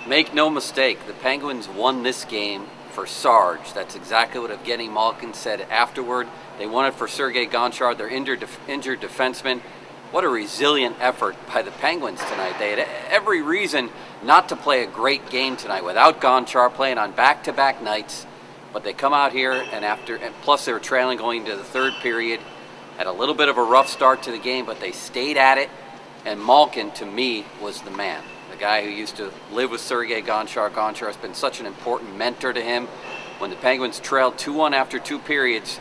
Make no mistake, the Penguins won this game for Sarge. That's exactly what Evgeny Malkin said afterward. They won it for Sergei Gonchar, their injured defenseman. What a resilient effort by the Penguins tonight. They had every reason not to play a great game tonight without Gonchar playing on back-to-back nights. But they come out here, and plus they were trailing going into the third period. Had a little bit of a rough start to the game, but they stayed at it. And Malkin, to me, was the man. The guy who used to live with Sergei Gonchar. Gonchar has been such an important mentor to him. When the Penguins trailed 2-1 after 2 periods,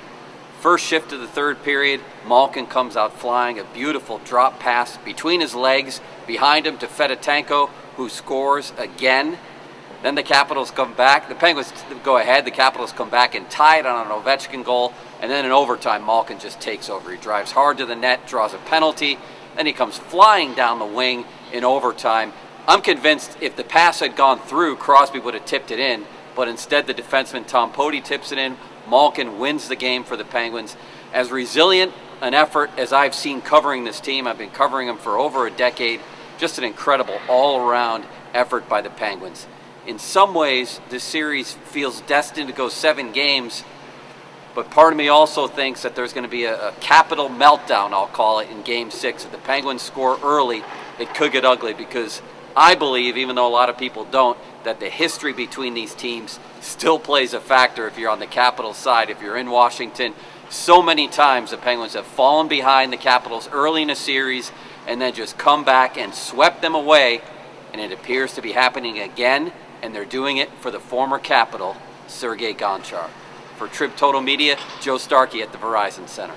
first shift of the third period, Malkin comes out flying, a beautiful drop pass between his legs, behind him to Fedotenko, who scores again. Then the Capitals come back. The Penguins go ahead. The Capitals come back and tie it on an Ovechkin goal. And then in overtime, Malkin just takes over. He drives hard to the net, draws a penalty. Then he comes flying down the wing in overtime. I'm convinced if the pass had gone through, Crosby would have tipped it in. But instead, the defenseman Tom Poti tips it in. Malkin wins the game for the Penguins. As resilient an effort as I've seen covering this team, I've been covering them for over a decade. Just an incredible all-around effort by the Penguins. In some ways, this series feels destined to go 7 games, but part of me also thinks that there's going to be a capital meltdown, I'll call it, in Game 6. If the Penguins score early, it could get ugly, because I believe, even though a lot of people don't, that the history between these teams still plays a factor if you're on the Capitals side. If you're in Washington, so many times the Penguins have fallen behind the Capitals early in a series and then just come back and swept them away, and it appears to be happening again, and they're doing it for the former Capital, Sergei Gonchar. For Trib Total Media, Joe Starkey at the Verizon Center.